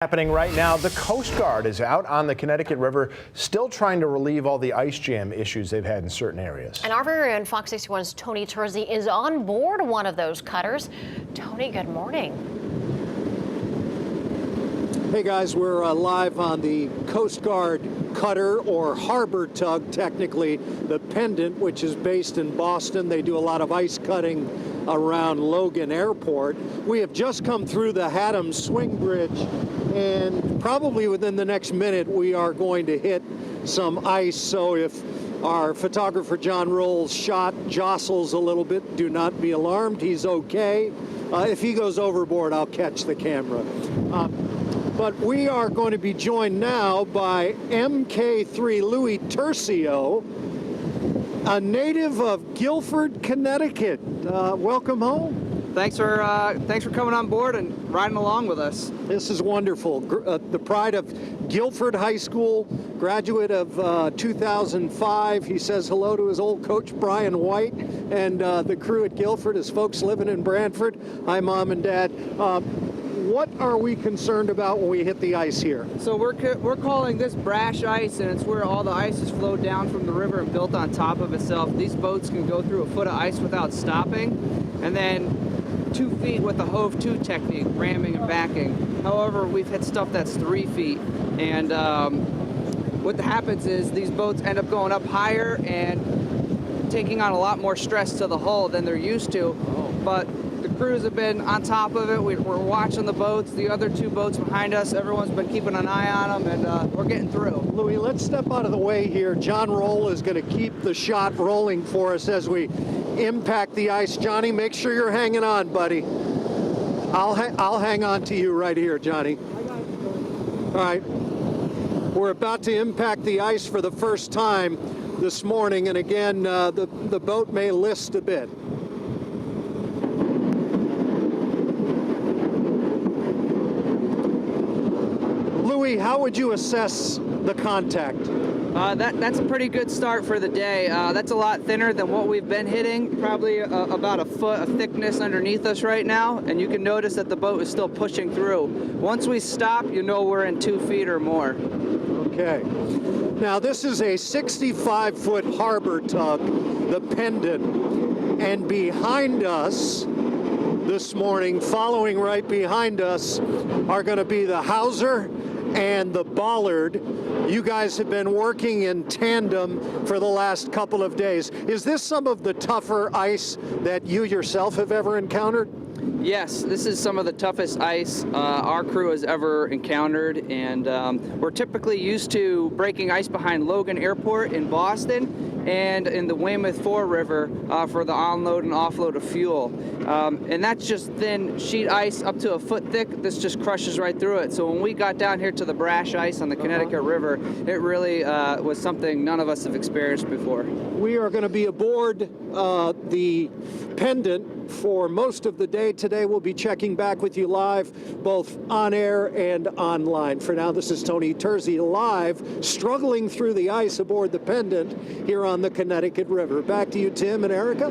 Happening right now, the Coast Guard is out on the Connecticut River, still trying to relieve all the ice jam issues they've had in certain areas. And our very own Fox 61's Tony Terzi is on board one of those cutters. Tony, good morning. Hey guys, we're live on the Coast Guard cutter, or harbor tug technically, the Pendant, which is based in Boston. They do a lot of ice cutting around Logan Airport. We have just come through the Haddam Swing Bridge, and probably within the next minute we are going to hit some ice. So if our photographer John Roll's shot jostles a little bit, do not be alarmed, he's okay. If he goes overboard, I'll catch the camera. But we are going to be joined now by MK3 Louis Tercio, a native of Guilford, Connecticut. Welcome home. Thanks for coming on board and riding along with us. This is wonderful. The pride of Guilford High School, graduate of 2005. He says hello to his old coach Brian White and the crew at Guilford, his folks living in Branford. Hi, Mom and Dad. What are we concerned about when we hit the ice here? So we're calling this brash ice, and it's where all the ice is flowed down from the river and built on top of itself. These boats can go through a foot of ice without stopping, and then 2 feet with the hove to technique, ramming and backing. However, we've hit stuff that's 3 feet, and what happens is these boats end up going up higher and taking on a lot more stress to the hull than they're used to. But the crews have been on top of it. We're watching the boats, the other 2 boats behind us. Everyone's been keeping an eye on them, and we're getting through. Louis, let's step out of the way here. John Roll is going to keep the shot rolling for us as we impact the ice. Johnny, make sure you're hanging on, buddy. I'll hang on to you right here, Johnny. I got it. All right. We're about to impact the ice for the first time this morning, and again, the boat may list a bit. Louis, how would you assess the contact? That's a pretty good start for the day. That's a lot thinner than what we've been hitting, probably about a foot of thickness underneath us right now, and you can notice that the boat is still pushing through. Once we stop, you know we're in 2 feet or more. Okay. Now this is a 65-foot harbor tug, the Pendant, and behind us this morning, following right behind us, are going to be the Hauser and the Bollard. You guys have been working in tandem for the last couple of days. Is this some of the tougher ice that you yourself have ever encountered? Yes, this is some of the toughest ice our crew has ever encountered, and we're typically used to breaking ice behind Logan Airport in Boston and in the Weymouth Fore River for the onload and offload of fuel. And that's just thin sheet ice up to a foot thick. This just crushes right through it. So when we got down here to the brash ice on the Connecticut River, it really was something none of us have experienced before. We are going to be aboard the Pendant for most of the day today. We'll be checking back with you live, both on air and online. For now, this is Tony Terzi live, struggling through the ice aboard the Pendant here on the Connecticut River. Back to you, Tim and Erica.